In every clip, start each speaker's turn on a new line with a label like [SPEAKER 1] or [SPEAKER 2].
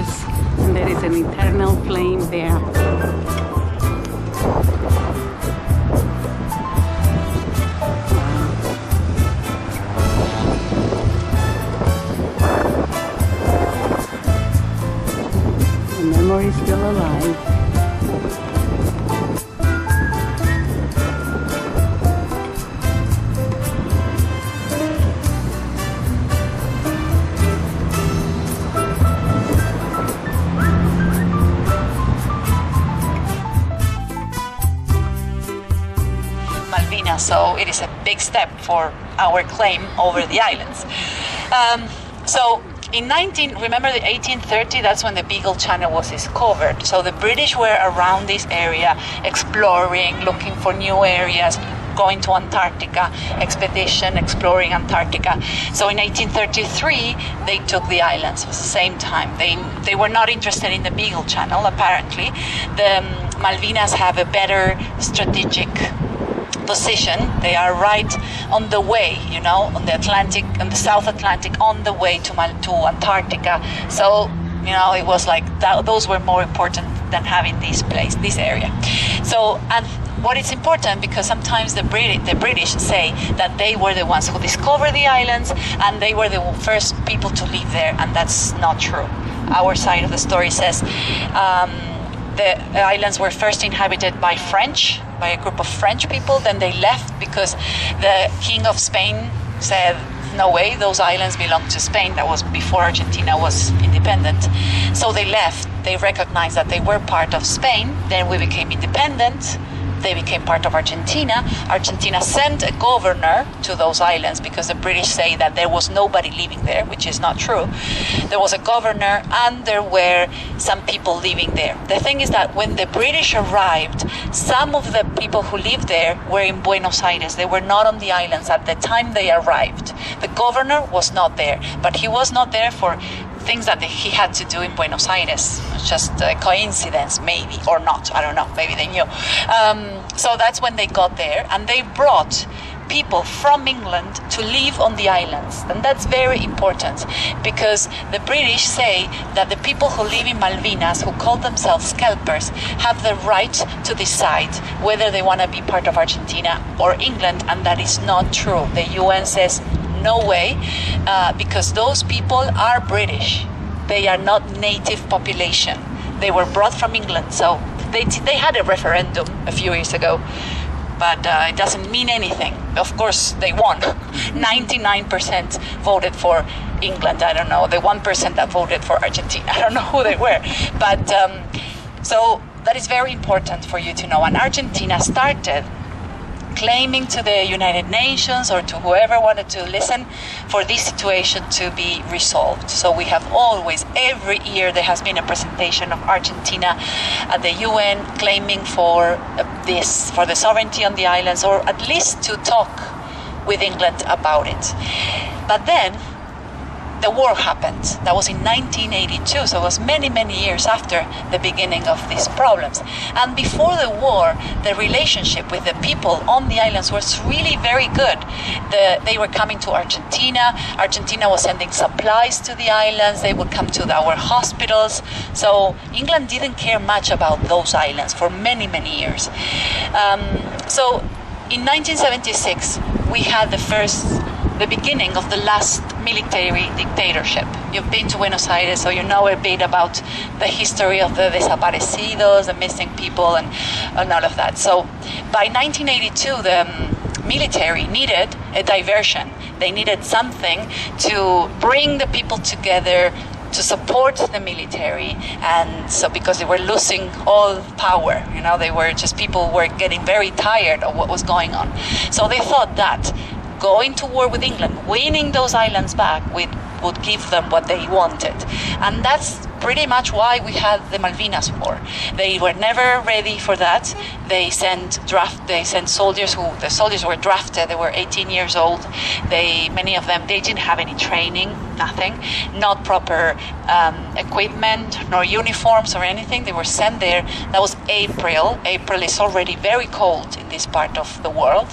[SPEAKER 1] islands, and there is an eternal flame there. The memory is still alive.
[SPEAKER 2] Malvinas, so it is a big step for our claim over the islands. So in remember the 1830, that's when the Beagle Channel was discovered. So the British were around this area exploring, looking for new areas, going to Antarctica, expedition exploring Antarctica. So in 1833, they took the islands. It was the same time. They were not interested in the Beagle Channel, apparently. The Malvinas have a better strategic position. They are right on the way, on the Atlantic, on the South Atlantic, on the way to Antarctica. So, it was like that, those were more important than having this area. So, and what is important, because sometimes the British say that they were the ones who discovered the islands and they were the first people to live there, and that's not true. Our side of the story says the islands were first inhabited by a group of French people. Then they left because the King of Spain said, no way, those islands belong to Spain. That was before Argentina was independent. So they left. They recognized that they were part of Spain. Then we became independent. They became part of Argentina. Argentina sent a governor to those islands because the British say that there was nobody living there, which is not true. There was a governor and there were some people living there. The thing is that when the British arrived, some of the people who lived there were in Buenos Aires. They were not on the islands at the time they arrived. The governor was not there, but he was not there for things that he had to do in Buenos Aires. Just a coincidence, maybe, or not. I don't know. Maybe they knew. So that's when they got there, and they brought people from England to live on the islands. And that's very important, because the British say that the people who live in Malvinas, who call themselves scalpers, have the right to decide whether they want to be part of Argentina or England, and that is not true. The UN says no way, because those people are British. They are not native population. They were brought from England, so they had a referendum a few years ago, but it doesn't mean anything. Of course, they won. 99% voted for England. I don't know, the 1% that voted for Argentina. I don't know who they were, but so that is very important for you to know. And Argentina started claiming to the United Nations or to whoever wanted to listen for this situation to be resolved. So we have always, every year, there has been a presentation of Argentina at the UN claiming for for the sovereignty on the islands, or at least to talk with England about it. But then the war happened. That was in 1982, so it was many, many years after the beginning of these problems. And before the war, the relationship with the people on the islands was really very good. They were coming to Argentina. Argentina was sending supplies to the islands. They would come to our hospitals. So England didn't care much about those islands for many, many years. So in 1976, we had the beginning of the last military dictatorship. You've been to Buenos Aires, so you know a bit about the history of the desaparecidos, the missing people, and all of that. So by 1982, the military needed a diversion. They needed something to bring the people together, to support the military. And so because they were losing all power, they were just, people were getting very tired of what was going on. So they thought that going to war with England, winning those islands back, would give them what they wanted. And that's pretty much why we had the Malvinas War. They were never ready for that. They sent soldiers the soldiers were drafted. They were 18 years old. Many of them, they didn't have any training, nothing, not proper equipment, nor uniforms or anything. They were sent there. That was April. April is already very cold in this part of the world.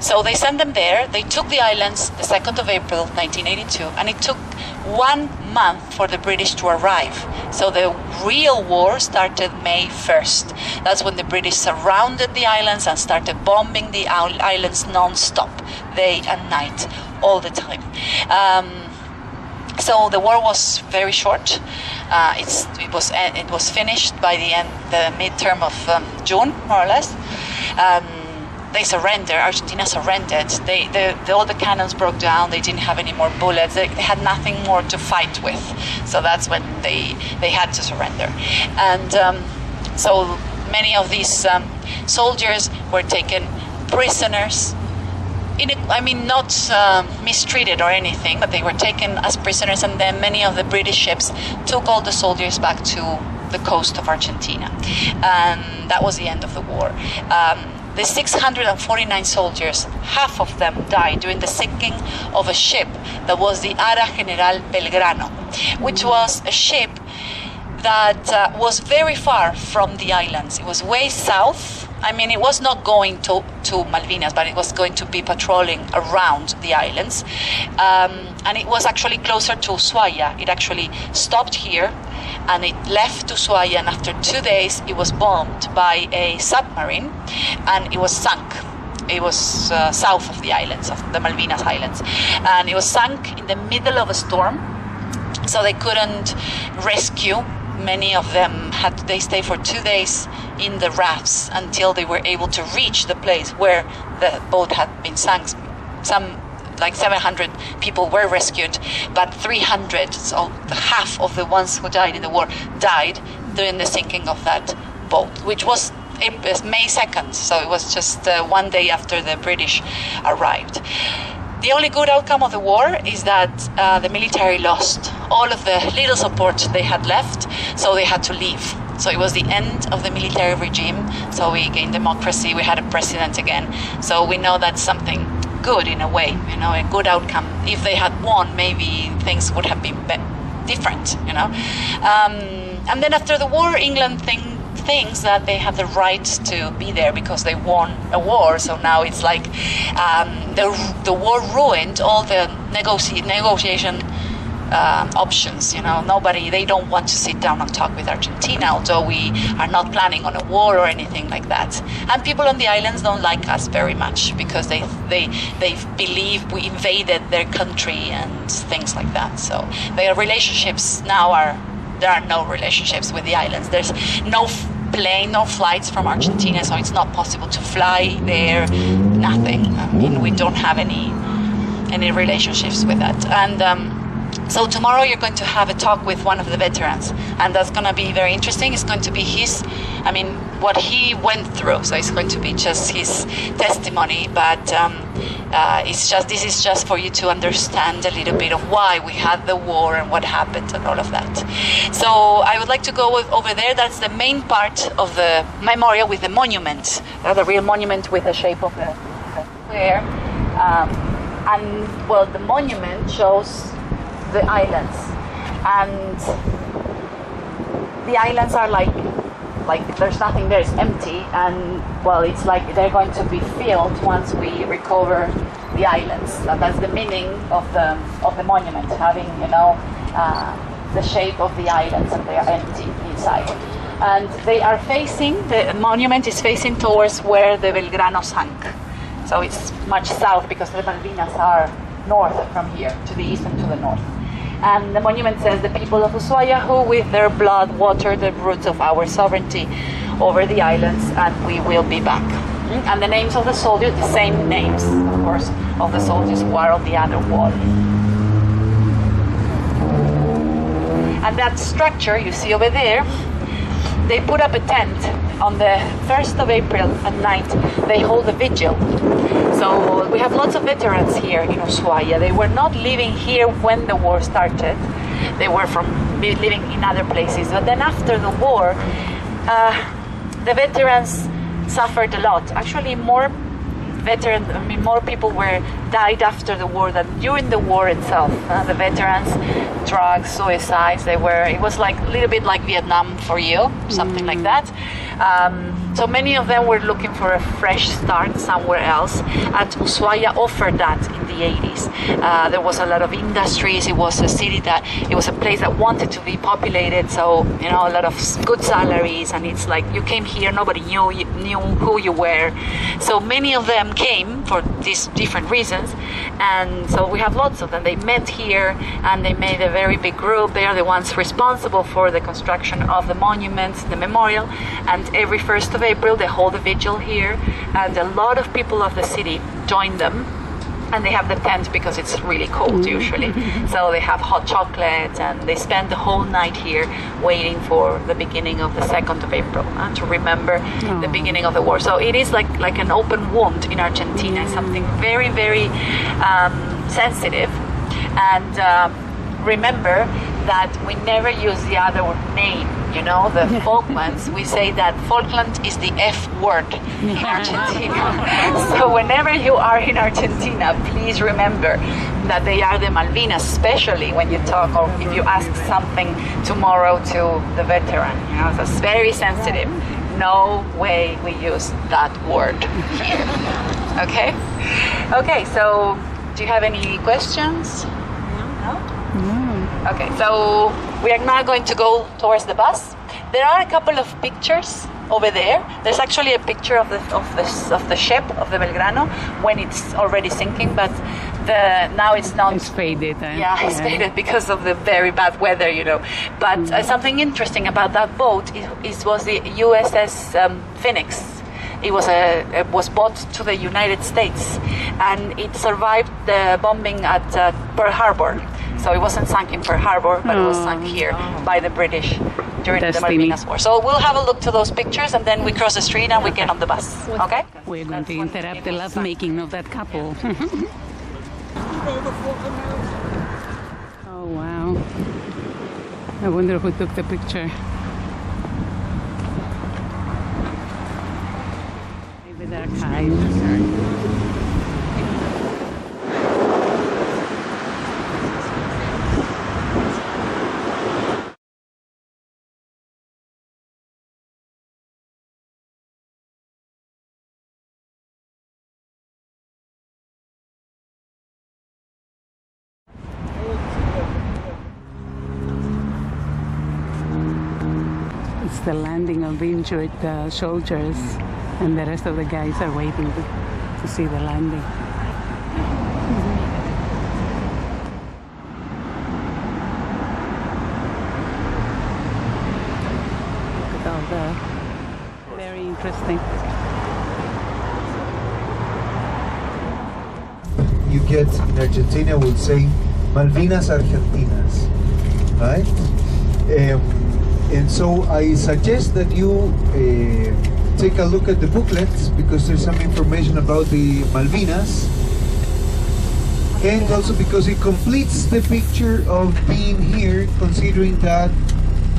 [SPEAKER 2] So they sent them there. They took the islands the 2nd of April 1982, and it took 1 month for the British to arrive. So the real war started May 1st. That's when the British surrounded the islands and started bombing the islands non-stop, day and night, all the time. So the war was very short. It was finished by the midterm of June, more or less. They surrendered. Argentina surrendered. All the cannons broke down. They didn't have any more bullets. They had nothing more to fight with. So that's when they had to surrender. And so many of these soldiers were taken prisoners. Not mistreated or anything, but they were taken as prisoners, and then many of the British ships took all the soldiers back to the coast of Argentina. And that was the end of the war. The 649 soldiers, half of them died during the sinking of a ship that was the Ara General Belgrano, which was a ship that was very far from the islands. It was way south. It was not going to Malvinas, but it was going to be patrolling around the islands. And it was actually closer to Ushuaia. It actually stopped here and it left to Ushuaia, and after 2 days it was bombed by a submarine and it was sunk. It was south of the islands, of the Malvinas Islands. And it was sunk in the middle of a storm, so they couldn't rescue. Many of them they stayed for 2 days in the rafts until they were able to reach the place where the boat had been sunk. Some, like 700 people were rescued, but 300, so half of the ones who died in the war, died during the sinking of that boat, which was May 2nd, so it was just 1 day after the British arrived. The only good outcome of the war is that the military lost all of the little support they had left, so they had to leave. So it was the end of the military regime, so we gained democracy, we had a president again. So we know that's something good in a way, a good outcome. If they had won, maybe things would have been different, And then after the war, England thinks that they have the right to be there because they won a war. So now it's like the war ruined all the negotiation options. They don't want to sit down and talk with Argentina, although we are not planning on a war or anything like that. And people on the islands don't like us very much because they believe we invaded their country and things like that. So their relationships now there are no relationships with the islands. There's no flights from Argentina, so it's not possible to fly there. Nothing. We don't have any relationships with that. And so tomorrow you're going to have a talk with one of the veterans, and that's going to be very interesting. It's going to be what he went through. So it's going to be just his testimony, but this is just for you to understand a little bit of why we had the war and what happened and all of that. So I would like to go over there. That's the main part of the memorial with the monument, the real monument with the shape of the square. The monument shows the islands, and the islands are like there's nothing there, it's empty, and it's like they're going to be filled once we recover the islands. That's the meaning of the monument, having the shape of the islands, and they are empty inside. And the monument is facing towards where the Belgrano sank. So it's much south because the Malvinas are north from here, to the east and to the north. And the monument says, the people of Ushuaia who with their blood watered the roots of our sovereignty over the islands, and we will be back. And the names of the soldiers, the same names, of course, of the soldiers who are on the other wall. And that structure you see over there, they put up a tent on the 1st of April at night. They hold a vigil. So we have lots of veterans here in Ushuaia. They were not living here when the war started. They were living in other places. But then after the war, the veterans suffered a lot. Actually, more people died after the war than during the war itself. The veterans drugs, suicides. It was like a little bit like Vietnam for you, something like that. So many of them were looking for a fresh start somewhere else, and Ushuaia offered that in the 80s. There was a lot of industries. It was a place that wanted to be populated, so a lot of good salaries, and it's like you came here, nobody knew who you were. So many of them came for these different reasons, and so we have lots of them. They met here and they made a very big group. They are the ones responsible for the construction of the monuments, the memorial, and every 1st of April they hold a vigil here, and a lot of people of the city join them. And they have the tent because it's really cold usually. So they have hot chocolate and they spend the whole night here waiting for the beginning of the 2nd of April to remember the beginning of the war. So it is like an open wound in Argentina. It's something very, very sensitive. And remember that we never use the other name, the Falklands. We say that Falkland is the F word in Argentina. So whenever you are in Argentina, please remember that they are the Malvinas, especially when you talk or if you ask something tomorrow to the veteran. So it's very sensitive. No way we use that word here. Okay? Okay, so do you have any questions? No? Okay, so we are now going to go towards the bus. There are a couple of pictures over there. There's actually a picture of the ship of the Belgrano when it's already sinking, but now it's not.
[SPEAKER 1] It's faded.
[SPEAKER 2] Yeah, it's faded because of the very bad weather, But something interesting about that boat was the USS Phoenix. It was bought to the United States, and it survived the bombing at Pearl Harbor. So it wasn't sunk in Pearl Harbor, but it was sunk here by the British during the Malvinas War. So we'll have a look to those pictures, and then we cross the street and we get on the bus. Okay?
[SPEAKER 1] We're going to interrupt the love making of that couple. Oh wow! I wonder who took the picture. Maybe they're kind. It's the landing of the injured soldiers, and the rest of the guys are waiting to see the landing. Look at all the very interesting.
[SPEAKER 3] You get in Argentina would say Malvinas Argentinas, right? And so I suggest that you take a look at the booklets, because there's some information about the Malvinas, and also because it completes the picture of being here, considering that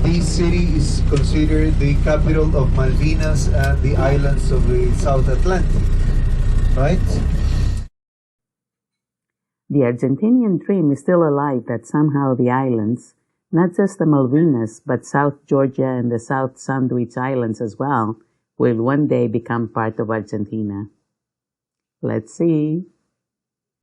[SPEAKER 3] this city is considered the capital of Malvinas and the islands of the South Atlantic, right?
[SPEAKER 1] The Argentinian dream is still alive that somehow the islands, not just the Malvinas, but South Georgia and the South Sandwich Islands as well, will one day become part of Argentina. Let's see.